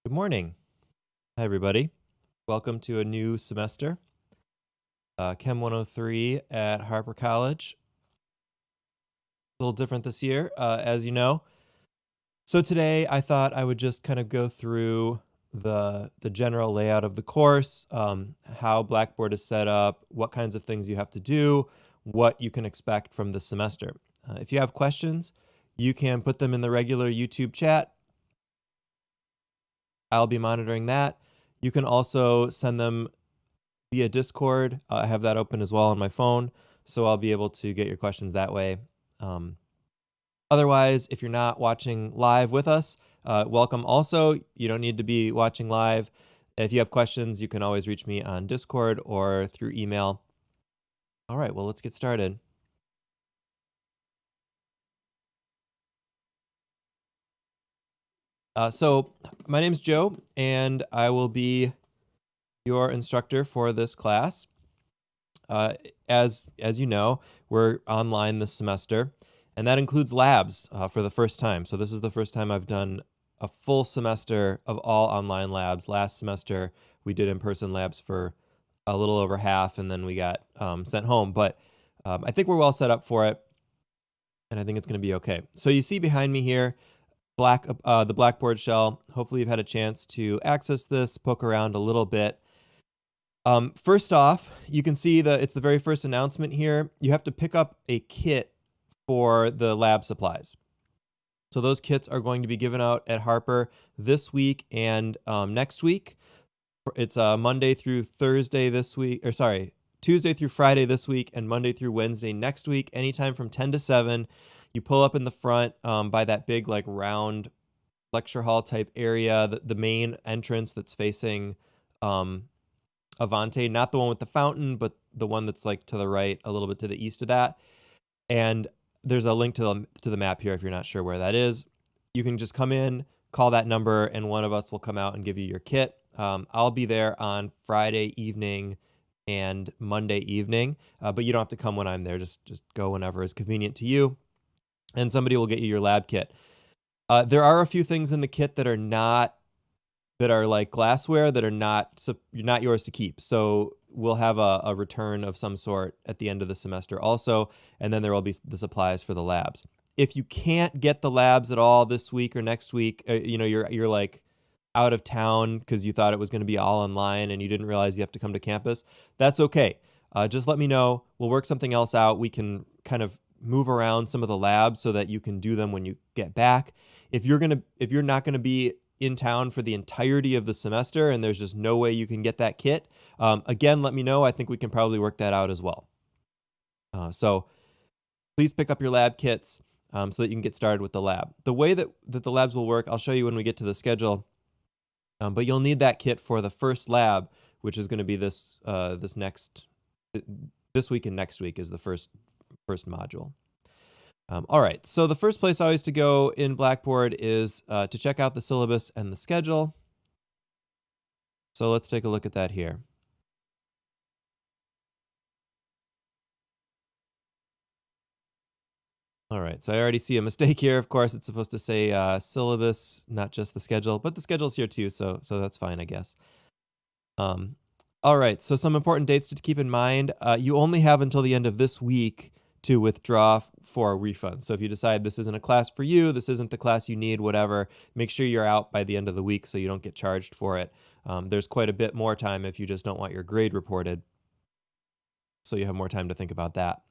Good morning. Hi, everybody. Welcome to a new semester, Chem 103 at Harper College. A little different this year, as you know. So today I thought I would just kind of go through the general layout of the course, how Blackboard is set up, what kinds of things you have to do, what you can expect from this semester. If you have questions, you can put them in the regular YouTube chat. I'll be monitoring that. You can also send them via Discord. I have that open as well on my phone, so I'll be able to get your questions that way. Um, Otherwise, if you're not watching live with us, welcome also. You don't need to be watching live. If you have questions, you can always reach me on Discord or through email. All right, well, let's get started. So my name's Joe, and I will be your instructor for this class. As you know, we're online this semester, and that includes labs for the first time. So this is the first time I've done a full semester of all online labs. Last semester, we did in-person labs for a little over half, and then we got sent home. But I think we're well set up for it, and I think it's going to be okay. So you see behind me here, the Blackboard shell. Hopefully you've had a chance to access this, poke around a little bit. First off, you can see it's the very first announcement here. You have to pick up a kit for the lab supplies. So those kits are going to be given out at Harper this week and next week. It's Monday through Thursday this week, or sorry, Tuesday through Friday this week and Monday through Wednesday next week, anytime from 10 to 7. You pull up in the front by that big like round lecture hall type area, the main entrance that's facing Avante, not the one with the fountain, but the one that's like to the right, a little bit to the east of that. And there's a link to the map here if you're not sure where that is. You can just come in, call that number, and one of us will come out and give you your kit. I'll be there on Friday evening and Monday evening, but you don't have to come when I'm there. Just go whenever is convenient to you, and somebody will get you your lab kit. There are a few things in the kit that are like glassware that are not yours to keep. So we'll have a return of some sort at the end of the semester also, and then there will be the supplies for the labs. If you can't get the labs at all this week or next week, you're like out of town because you thought it was going to be all online and you didn't realize you have to come to campus, that's okay. Just let me know. We'll work something else out. We can kind of move around some of the labs so that you can do them when you get back. If you're not going to be in town for the entirety of the semester and there's just no way you can get that kit, again, let me know. I think we can probably work that out as well. So please pick up your lab kits so that you can get started with the lab. The way that the labs will work, I'll show you when we get to the schedule, but you'll need that kit for the first lab, which is going to be this week and next week is the first module. All right, so the first place always to go in Blackboard is to check out the syllabus and the schedule. So let's take a look at that here. All right, so I already see a mistake here. Of course, it's supposed to say syllabus, not just the schedule, but the schedule's here too, so that's fine, I guess. All right, so some important dates to keep in mind. You only have until the end of this week to withdraw for a refund. So if you decide this isn't a class for you, this isn't the class you need, whatever, make sure you're out by the end of the week so you don't get charged for it. There's quite a bit more time if you just don't want your grade reported. So you have more time to think about that.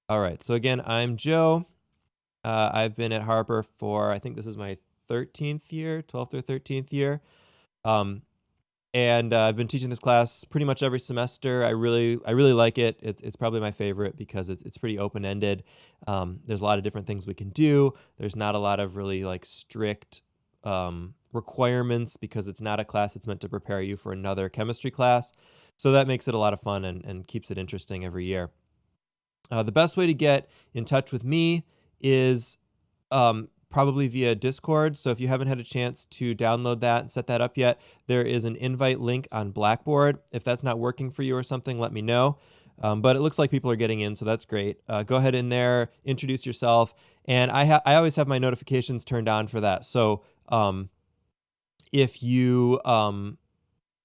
All right, so again, I'm Joe. I've been at Harper for, I think this is my 13th year, 12th or 13th year. And I've been teaching this class pretty much every semester. I really like it. It's probably my favorite because it's pretty open-ended. There's a lot of different things we can do. There's not a lot of really like strict requirements because it's not a class that's meant to prepare you for another chemistry class. So that makes it a lot of fun and keeps it interesting every year. The best way to get in touch with me is probably via Discord. So if you haven't had a chance to download that and set that up yet, there is an invite link on Blackboard. If that's not working for you or something, let me know. But it looks like people are getting in, so that's great. Go ahead in there, introduce yourself, and I always have my notifications turned on for that. So if you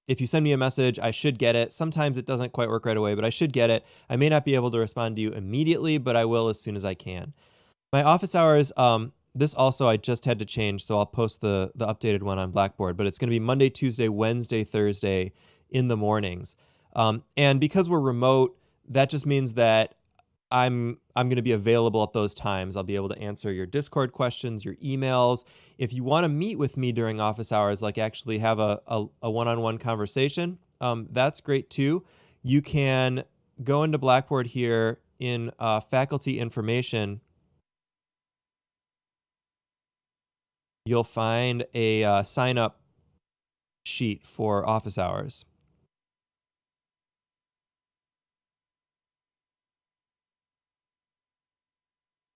if you send me a message, I should get it. Sometimes it doesn't quite work right away, but I should get it. I may not be able to respond to you immediately, but I will as soon as I can. My office hours, this also I just had to change, so I'll post the updated one on Blackboard, but it's going to be Monday, Tuesday, Wednesday, Thursday in the mornings. And because we're remote, that just means that I'm going to be available at those times. I'll be able to answer your Discord questions, your emails. If you want to meet with me during office hours, like actually have a one-on-one conversation, that's great too. You can go into Blackboard here in faculty information. You'll find a sign up sheet for office hours.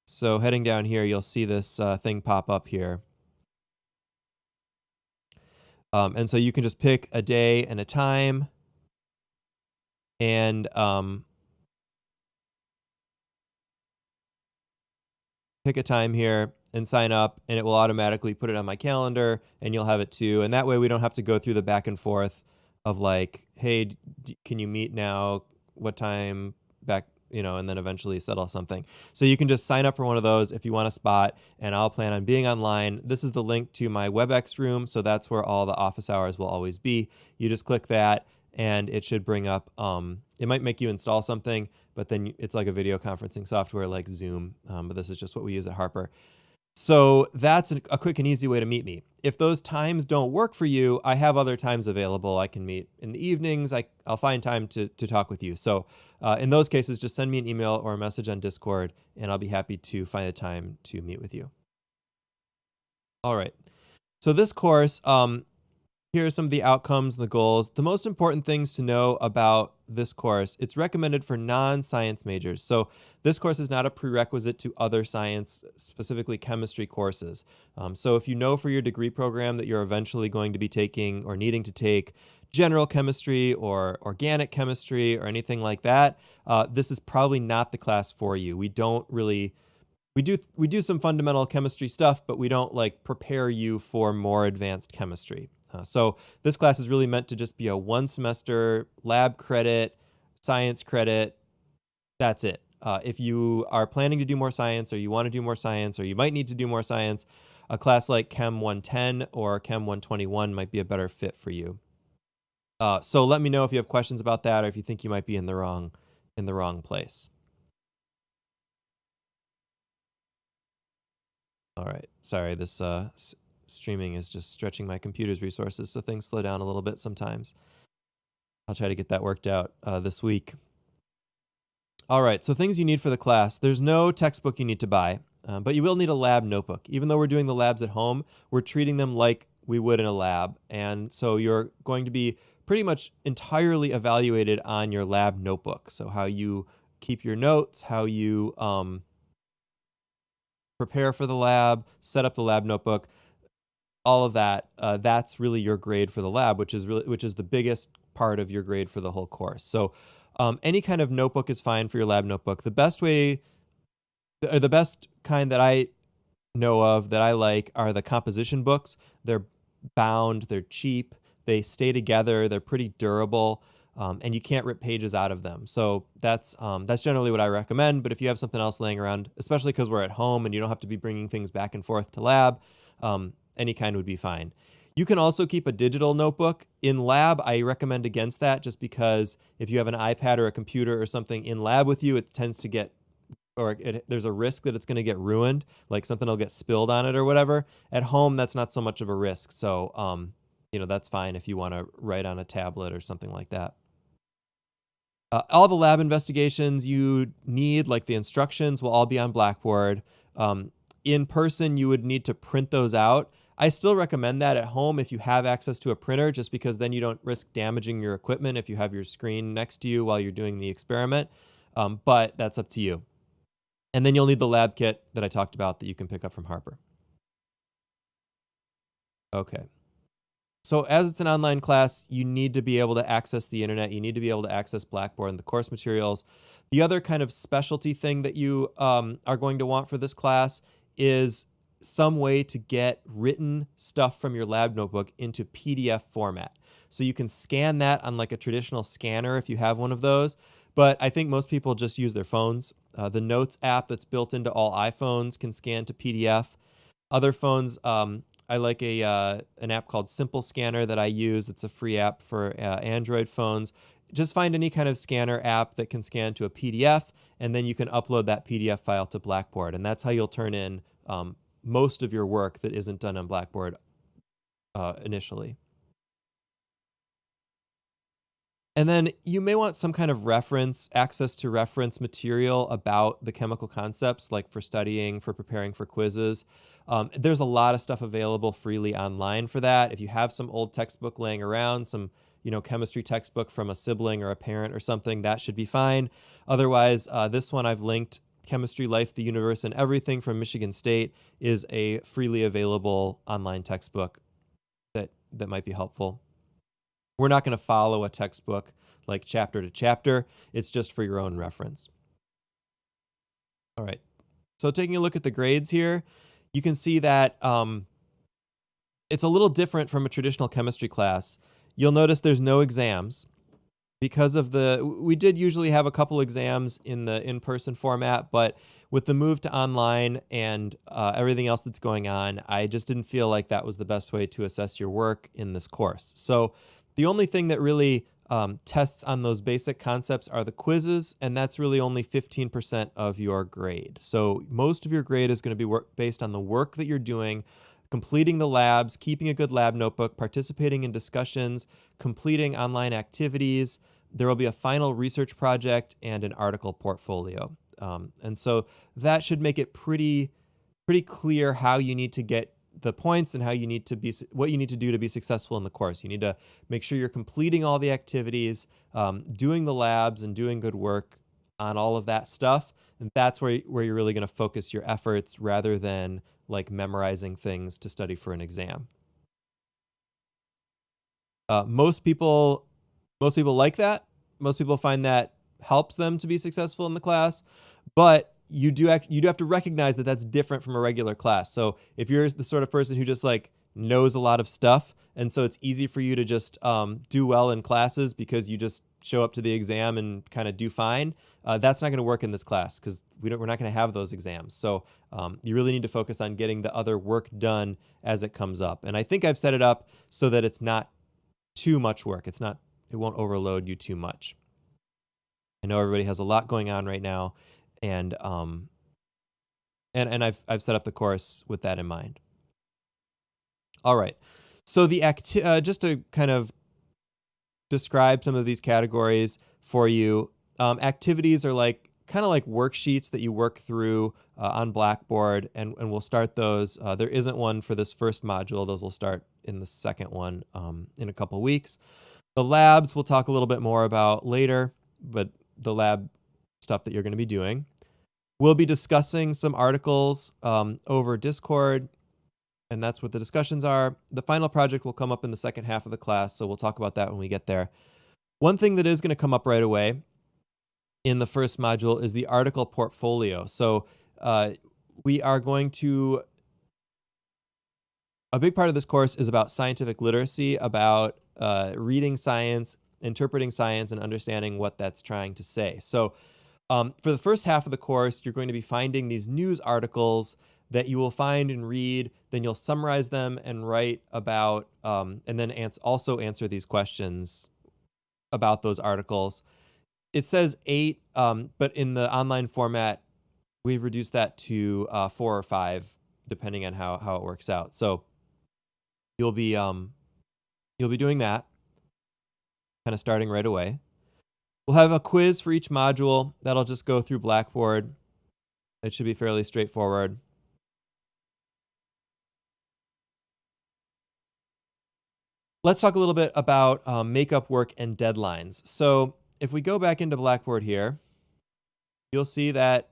So heading down here, you'll see this thing pop up here. And so you can just pick a day and a time and pick a time here and sign up, and it will automatically put it on my calendar, and you'll have it too. And that way we don't have to go through the back and forth of like, hey, can you meet now? What time back? And then eventually settle something. So you can just sign up for one of those if you want a spot, and I'll plan on being online. This is the link to my WebEx room, so that's where all the office hours will always be. You just click that, and it should bring up, it might make you install something, but then it's like a video conferencing software like Zoom, but this is just what we use at Harper. So that's a quick and easy way to meet me. If those times don't work for you, I have other times available. I can meet in the evenings. I'll find time to talk with you. So in those cases, just send me an email or a message on Discord, and I'll be happy to find a time to meet with you. All right. So this course, here are some of the outcomes and the goals. The most important things to know about this course, it's recommended for non-science majors. So this course is not a prerequisite to other science, specifically chemistry courses. So if you know for your degree program that you're eventually going to be taking or needing to take general chemistry or organic chemistry or anything like that, this is probably not the class for you. We do some fundamental chemistry stuff, but we don't like prepare you for more advanced chemistry. So this class is really meant to just be a one semester lab credit, science credit. That's it. If you are planning to do more science, or you want to do more science, or you might need to do more science, a class like Chem 110 or Chem 121 might be a better fit for you. So let me know if you have questions about that, or if you think you might be in the wrong place. All right. Sorry, this streaming is just stretching my computer's resources, so things slow down a little bit sometimes. I'll try to get that worked out this week. All right, so things you need for the class. There's no textbook you need to buy, but you will need a lab notebook. Even though we're doing the labs at home, we're treating them like we would in a lab. And so you're going to be pretty much entirely evaluated on your lab notebook. So how you keep your notes, how you prepare for the lab, set up the lab notebook, all of that, that's really your grade for the lab, which is the biggest part of your grade for the whole course. So any kind of notebook is fine for your lab notebook. The best kind that I know of that I like are the composition books. They're bound, they're cheap, they stay together, they're pretty durable, and you can't rip pages out of them. So that's generally what I recommend. But if you have something else laying around, especially because we're at home and you don't have to be bringing things back and forth to lab, any kind would be fine. You can also keep a digital notebook. In lab, I recommend against that, just because if you have an iPad or a computer or something in lab with you, it tends to get, there's a risk that it's going to get ruined, like something will get spilled on it or whatever. At home, that's not so much of a risk. So, that's fine if you want to write on a tablet or something like that. All the lab investigations you need, like the instructions, will all be on Blackboard. In person, you would need to print those out. I still recommend that at home if you have access to a printer, just because then you don't risk damaging your equipment if you have your screen next to you while you're doing the experiment. But that's up to you. And then you'll need the lab kit that I talked about that you can pick up from Harper. Okay. So as it's an online class, you need to be able to access the internet. You need to be able to access Blackboard and the course materials. The other kind of specialty thing that you are going to want for this class is some way to get written stuff from your lab notebook into PDF format. So you can scan that on like a traditional scanner if you have one of those. But I think most people just use their phones. The Notes app that's built into all iPhones can scan to PDF. Other phones, I like an app called Simple Scanner that I use. It's a free app for Android phones. Just find any kind of scanner app that can scan to a PDF, and then you can upload that PDF file to Blackboard, and that's how you'll turn in most of your work that isn't done on Blackboard initially. And then you may want some kind of reference, access to reference material about the chemical concepts, like for studying, for preparing for quizzes. There's a lot of stuff available freely online for that. If you have some old textbook laying around, some chemistry textbook from a sibling or a parent or something, that should be fine. Otherwise, this one I've linked, Chemistry, Life, the Universe, and Everything from Michigan State, is a freely available online textbook that might be helpful. We're not going to follow a textbook like chapter to chapter. It's just for your own reference. All right. So taking a look at the grades here, you can see that it's a little different from a traditional chemistry class. You'll notice there's no exams because of we did usually have a couple exams in the in-person format, but with the move to online and everything else that's going on, I just didn't feel like that was the best way to assess your work in this course. So the only thing that really tests on those basic concepts are the quizzes, and that's really only 15% of your grade. So most of your grade is going to be based on the work that you're doing, completing the labs, keeping a good lab notebook, participating in discussions, completing online activities. There will be a final research project and an article portfolio. And so that should make it pretty clear how you need to get the points and how you need to what you need to do to be successful in the course. You need to make sure you're completing all the activities, doing the labs, and doing good work on all of that stuff. And that's where you're really going to focus your efforts rather than like memorizing things to study for an exam. Most people like that. Most people find that helps them to be successful in the class, but you do have to recognize that that's different from a regular class. So if you're the sort of person who just like knows a lot of stuff, and so it's easy for you to just do well in classes because you just show up to the exam and kind of do fine, that's not going to work in this class because we're not going to have those exams. So you really need to focus on getting the other work done as it comes up. And I think I've set it up so that it's not too much work. It won't overload you too much. I know everybody has a lot going on right now, and I've set up the course with that in mind. All right. So just to kind of describe some of these categories for you, activities are kind of like worksheets that you work through on Blackboard, and we'll start those. There isn't one for this first module. Those will start in the second one in a couple weeks. The labs we'll talk a little bit more about later, but the lab stuff that you're going to be doing. We'll be discussing some articles over Discord, and that's what the discussions are. The final project will come up in the second half of the class, so we'll talk about that when we get there. One thing that is going to come up right away in the first module is the article portfolio. So we are going to... A big part of this course is about scientific literacy, about reading science, interpreting science, and understanding what that's trying to say. So for the first half of the course, you're going to be finding these news articles that you will find and read. Then you'll summarize them and write about, and then also answer these questions about those articles. It says 8, but in the online format, we've reduced that to 4 or 5, depending on how it works out. So you'll be doing that, kind of starting right away. We'll have a quiz for each module that'll just go through Blackboard. It should be fairly straightforward. Let's talk a little bit about makeup work and deadlines. So if we go back into Blackboard here, you'll see that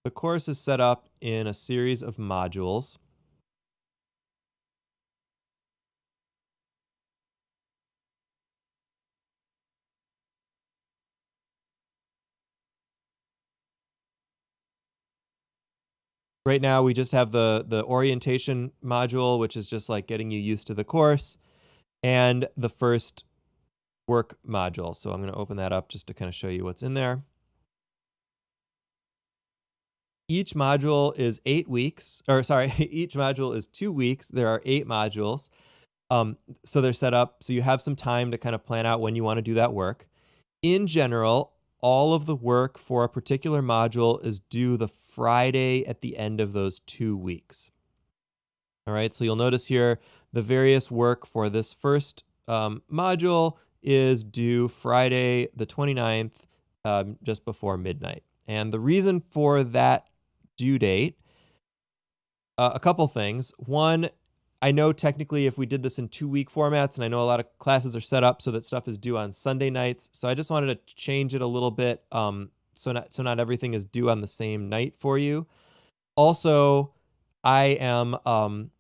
the course is set up in a series of modules. Right now, we just have the orientation module, which is just like getting you used to the course, and the first work module. So I'm going to open that up just to kind of show you what's in there. Each module is 8 weeks, or sorry, each module is 2 weeks. There are 8 modules. So they're set up so you have some time to kind of plan out when you want to do that work. In general, all of the work for a particular module is due the Friday at the end of those 2 weeks. All right, so you'll notice here the various work for this first module is due Friday the 29th, just before midnight. And the reason for that due date, a couple things. One, I know technically if we did this in 2-week formats, and I know a lot of classes are set up so that stuff is due on Sunday nights. So I just wanted to change it a little bit, so not everything is due on the same night for you. Also, I am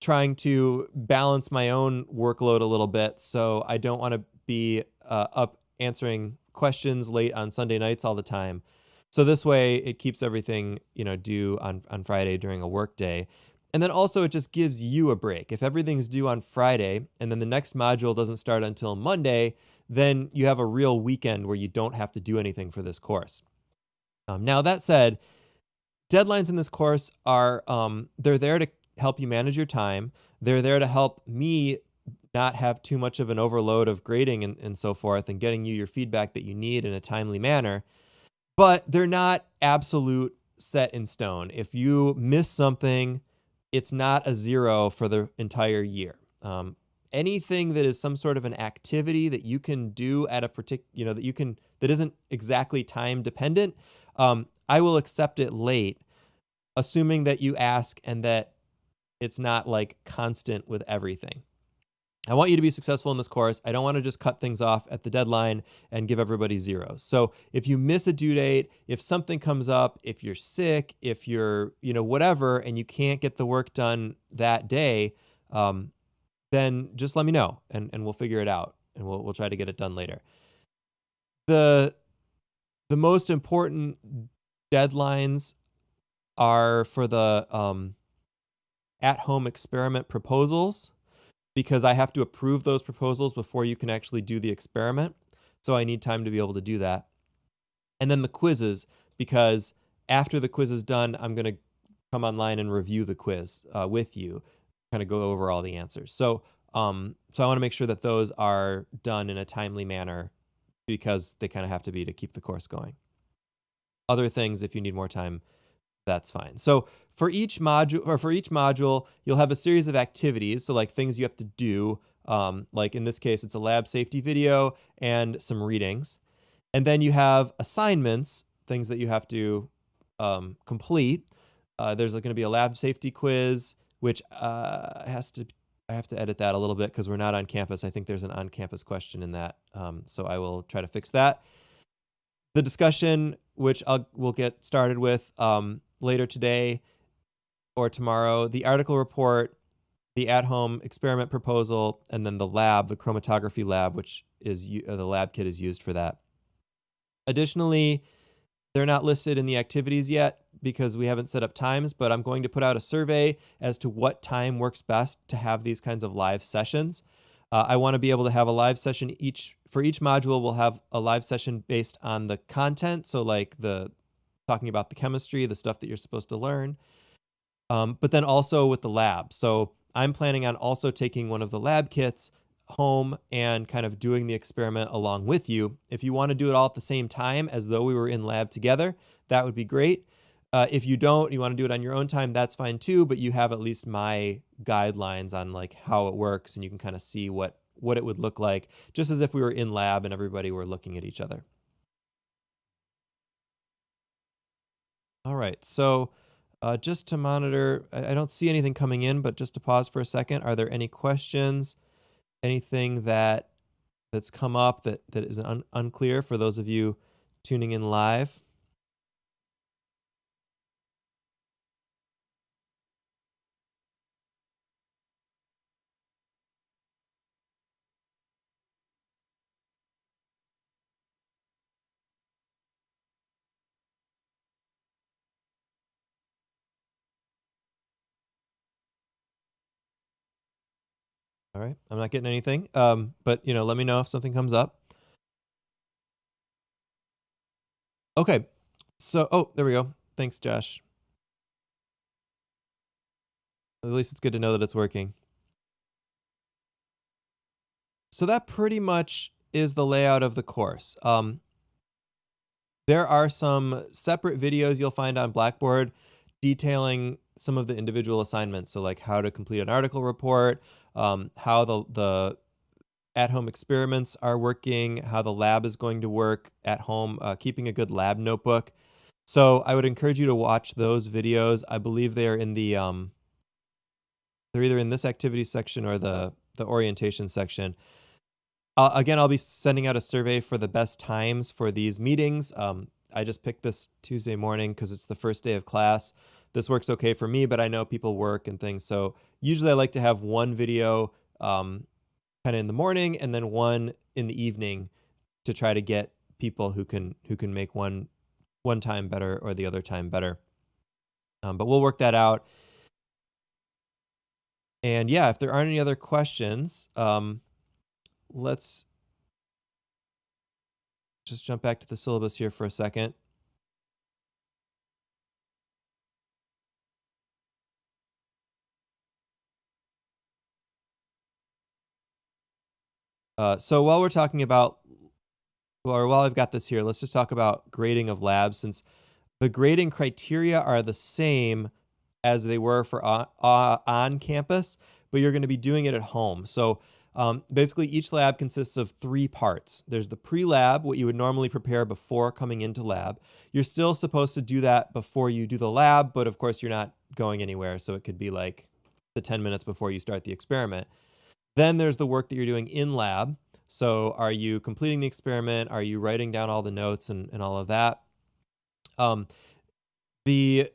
trying to balance my own workload a little bit, so I don't want to be up answering questions late on Sunday nights all the time. So this way, it keeps everything due on Friday during a work day. And then also, it just gives you a break. If everything's due on Friday and then the next module doesn't start until Monday, then you have a real weekend where you don't have to do anything for this course. Now, that said, deadlines in this course are they're there to help you manage your time. They're there to help me not have too much of an overload of grading and so forth, and getting you your feedback that you need in a timely manner. But they're not absolute set in stone. If you miss something, it's not a zero for the entire year. Anything that is some sort of an activity that you can do at a particular, that isn't exactly time dependent, I will accept it late, assuming that you ask and that it's not like constant with everything. I want you to be successful in this course. I don't want to just cut things off at the deadline and give everybody zeros. So if you miss a due date, if something comes up, if you're sick, if you're, whatever, and you can't get the work done that day, then just let me know and we'll figure it out, and we'll try to get it done later. The most important deadlines are for the at-home experiment proposals, because I have to approve those proposals before you can actually do the experiment. So I need time to be able to do that. And then the quizzes, because after the quiz is done, I'm going to come online and review the quiz with you, kind of go over all the answers. So I want to make sure that those are done in a timely manner, because they kind of have to be to keep the course going. Other things, if you need more time, that's fine. So for each module, you'll have a series of activities. So like things you have to do, like in this case, it's a lab safety video and some readings. And then you have assignments, things that you have to complete. There's going to be a lab safety quiz, which I have to edit that a little bit because we're not on campus. I think there's an on-campus question in that. So I will try to fix that. The discussion, which we'll get started with later today or tomorrow, the article report, the at-home experiment proposal, and then the lab, the chromatography lab, which is the lab kit is used for that. Additionally, they're not listed in the activities yet because we haven't set up times, but I'm going to put out a survey as to what time works best to have these kinds of live sessions. I want to be able to have a live session for each module. We'll have a live session based on the content. So like talking about the chemistry, the stuff that you're supposed to learn. But then also with the lab. So I'm planning on also taking one of the lab kits home and kind of doing the experiment along with you. If you want to do it all at the same time as though we were in lab together, that would be great. If you don't, you want to do it on your own time, that's fine too, but you have at least my guidelines on like how it works, and you can kind of see what it would look like, just as if we were in lab and everybody were looking at each other. All right, so just to monitor, I don't see anything coming in, but just to pause for a second, are there any questions, anything that's come up that is unclear for those of you tuning in live? All right. I'm not getting anything. But let me know if something comes up. Okay. So, oh, there we go. Thanks, Josh. At least it's good to know that it's working. So that pretty much is the layout of the course. There are some separate videos you'll find on Blackboard detailing some of the individual assignments. So like how to complete an article report, how the at-home experiments are working, how the lab is going to work at home, keeping a good lab notebook. So I would encourage you to watch those videos. I believe they're in they're either in this activity section or the orientation section. Again, I'll be sending out a survey for the best times for these meetings. I just picked this Tuesday morning because it's the first day of class. This works okay for me, but I know people work and things. So usually I like to have one video kind of in the morning and then one in the evening to try to get people who can make one time better or the other time better. But we'll work that out. And yeah, if there aren't any other questions, let's just jump back to the syllabus here for a second. So while we're talking about, or while I've got this here, let's just talk about grading of labs, since the grading criteria are the same as they were for on campus, but you're going to be doing it at home. So basically, each lab consists of 3 parts. There's the pre-lab, what you would normally prepare before coming into lab. You're still supposed to do that before you do the lab, but of course, you're not going anywhere. So it could be like the 10 minutes before you start the experiment. Then there's the work that you're doing in lab. So are you completing the experiment? Are you writing down all the notes and all of that? Um, the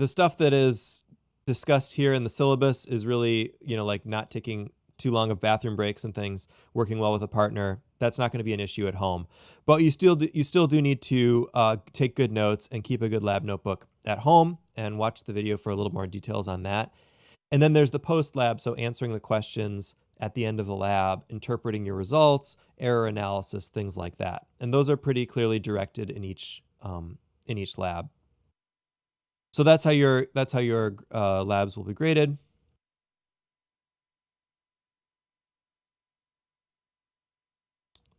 the stuff that is discussed here in the syllabus is really, like not taking too long of bathroom breaks and things, working well with a partner. That's not going to be an issue at home. But you still do need to take good notes and keep a good lab notebook at home and watch the video for a little more details on that. And then there's the post lab, so answering the questions at the end of the lab, interpreting your results, error analysis, things like that. And those are pretty clearly directed in each lab. So that's how your labs will be graded.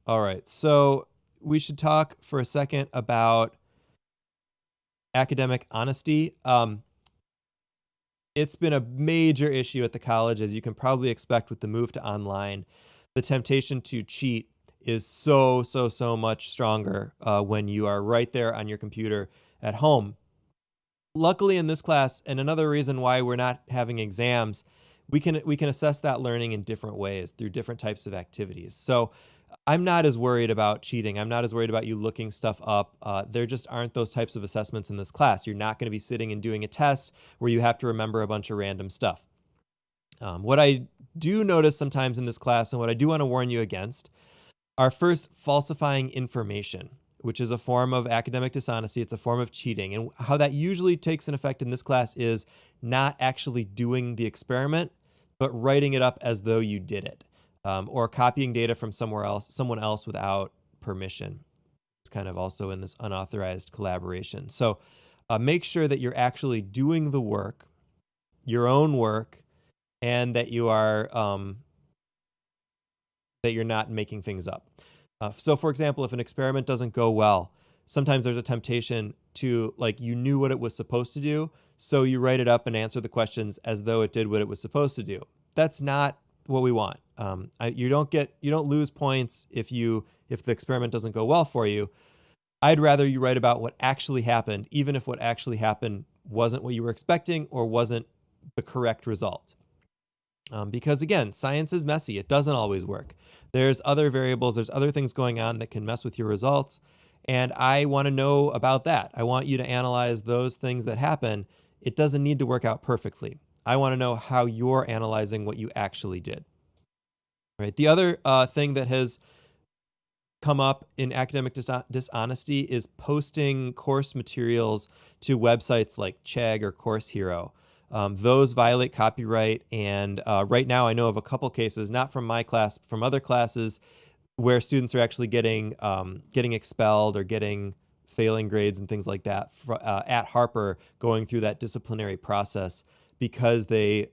All right, so we should talk for a second about academic honesty. It's been a major issue at the college, as you can probably expect with the move to online. The temptation to cheat is so much stronger when you are right there on your computer at home. Luckily in this class, and another reason why we're not having exams, we can assess that learning in different ways through different types of activities. So I'm not as worried about cheating. I'm not as worried about you looking stuff up. There just aren't those types of assessments in this class. You're not going to be sitting and doing a test where you have to remember a bunch of random stuff. What I do notice sometimes in this class, and what I do want to warn you against, are first falsifying information, which is a form of academic dishonesty. It's a form of cheating. And how that usually takes an effect in this class is not actually doing the experiment, but writing it up as though you did it, or copying data from someone else without permission. It's kind of also in this unauthorized collaboration. So make sure that you're actually doing the work, your own work, and that you are that you're not making things up. So for example, if an experiment doesn't go well, sometimes there's a temptation to, like, you knew what it was supposed to do, so you write it up and answer the questions as though it did what it was supposed to do. That's not what we want. You don't lose points if the experiment doesn't go well for you. I'd rather you write about what actually happened, even if what actually happened wasn't what you were expecting or wasn't the correct result. Because again, science is messy. It doesn't always work. There's other variables, there's other things going on that can mess with your results. And I want to know about that. I want you to analyze those things that happen. It doesn't need to work out perfectly. I want to know how you're analyzing what you actually did. Right. The other thing that has come up in academic dishonesty is posting course materials to websites like Chegg or Course Hero. Those violate copyright. And right now, I know of a couple cases, not from my class, from other classes, where students are actually getting expelled or getting failing grades and things like that at Harper, going through that disciplinary process because they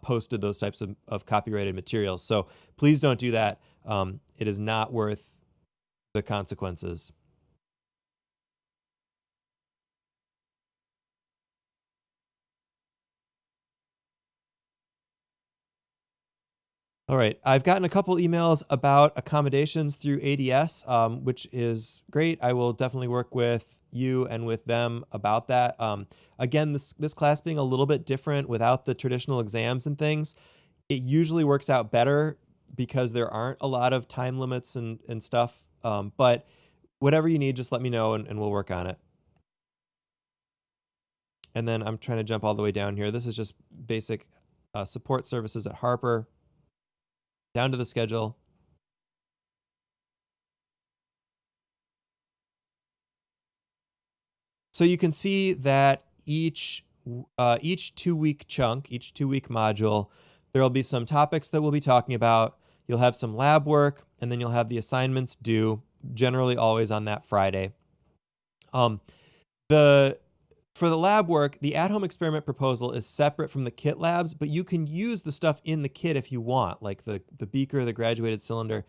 posted those types of copyrighted materials. So please don't do that. It is not worth the consequences. All right. I've gotten a couple emails about accommodations through ADS, which is great. I will definitely work with you and with them about that. Again, this class being a little bit different without the traditional exams and things, it usually works out better because there aren't a lot of time limits and stuff. But whatever you need, just let me know and we'll work on it. And then I'm trying to jump all the way down here. This is just basic support services at Harper. Down to the schedule. So you can see that each 2-week chunk, each 2-week module, there will be some topics that we'll be talking about. You'll have some lab work, and then you'll have the assignments due, generally always on that Friday. The For the lab work, the at-home experiment proposal is separate from the kit labs, but you can use the stuff in the kit if you want, like the beaker, the graduated cylinder.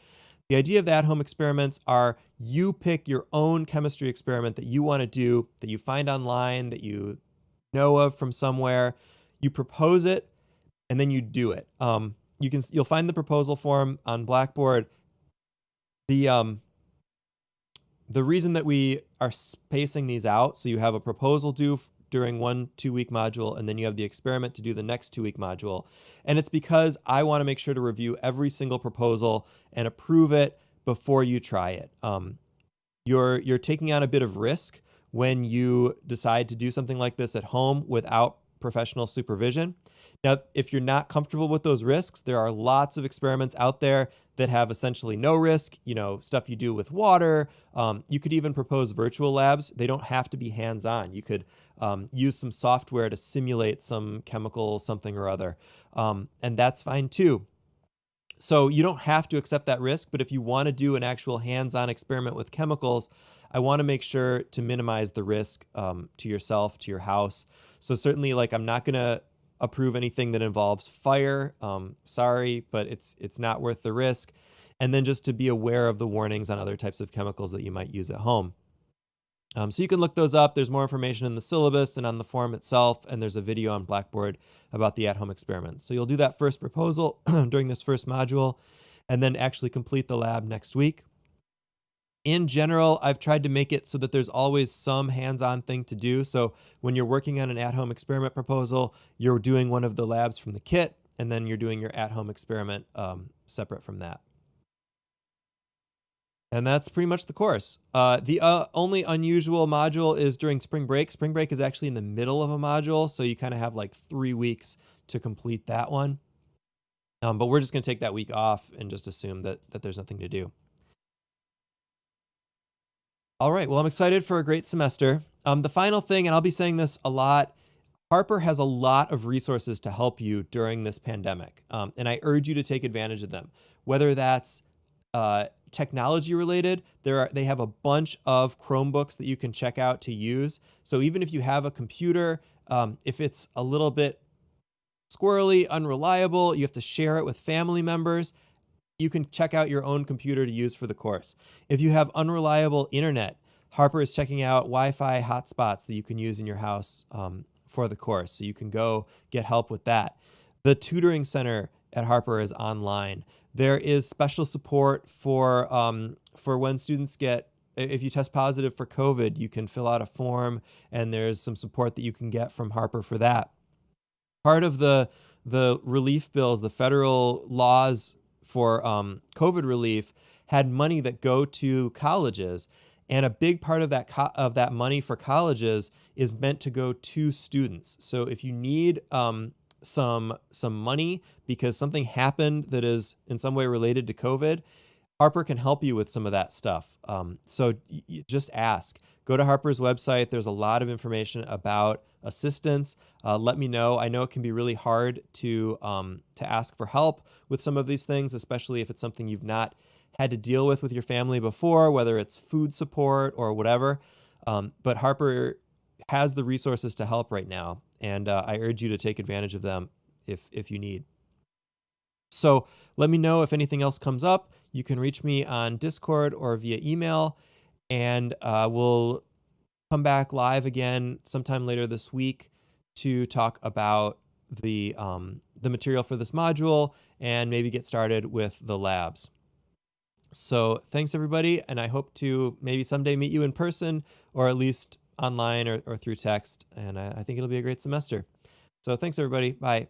The idea of the at-home experiments are you pick your own chemistry experiment that you want to do, that you find online, that you know of from somewhere. You propose it, and then you do it. You'll find the proposal form on Blackboard. The reason that we are spacing these out, so you have a proposal due during one 2-week module, and then you have the experiment to do the next 2-week module. And it's because I want to make sure to review every single proposal and approve it before you try it. You're taking on a bit of risk when you decide to do something like this at home without professional supervision. Now, if you're not comfortable with those risks, there are lots of experiments out there that have essentially no risk, stuff you do with water. You could even propose virtual labs. They don't have to be hands-on. You could use some software to simulate some chemical something or other, and that's fine too. So you don't have to accept that risk, but if you want to do an actual hands-on experiment with chemicals, I want to make sure to minimize the risk to yourself, to your house. So certainly, I'm not going to approve anything that involves fire. Sorry, but it's not worth the risk. And then just to be aware of the warnings on other types of chemicals that you might use at home. So you can look those up. There's more information in the syllabus and on the form itself, and there's a video on Blackboard about the at-home experiments. So you'll do that first proposal during this first module, and then actually complete the lab next week. In general, I've tried to make it so that there's always some hands-on thing to do. So when you're working on an at-home experiment proposal, you're doing one of the labs from the kit, and then you're doing your at-home experiment separate from that. And that's pretty much the course. The only unusual module is during spring break. Spring break is actually in the middle of a module, so you kind of have 3 weeks to complete that one. But we're just going to take that week off and just assume that there's nothing to do. All right, well, I'm excited for a great semester. The final thing, and I'll be saying this a lot, Harper has a lot of resources to help you during this pandemic, and I urge you to take advantage of them. Whether that's technology related, they have a bunch of Chromebooks that you can check out to use. So even if you have a computer, if it's a little bit squirrely, unreliable, you have to share it with family members, you can check out your own computer to use for the course. If you have unreliable internet, Harper is checking out Wi-Fi hotspots that you can use in your house for the course. So you can go get help with that. The tutoring center at Harper is online. There is special support for when students if you test positive for COVID, you can fill out a form, and there's some support that you can get from Harper for that. Part of the relief bills, the federal laws for COVID relief, had money that go to colleges, and a big part of that money for colleges is meant to go to students. So if you need some money because something happened that is in some way related to COVID, Harper can help you with some of that stuff. So just ask. go to Harper's website. There's a lot of information about assistance. Let me know. I know it can be really hard to ask for help with some of these things, especially if it's something you've not had to deal with your family before, whether it's food support or whatever. But Harper has the resources to help right now, and I urge you to take advantage of them if you need. So let me know if anything else comes up. You can reach me on Discord or via email, and we'll come back live again sometime later this week to talk about the material for this module and maybe get started with the labs. So thanks everybody, and I hope to maybe someday meet you in person or at least online or through text, and I think it'll be a great semester. So thanks everybody. Bye.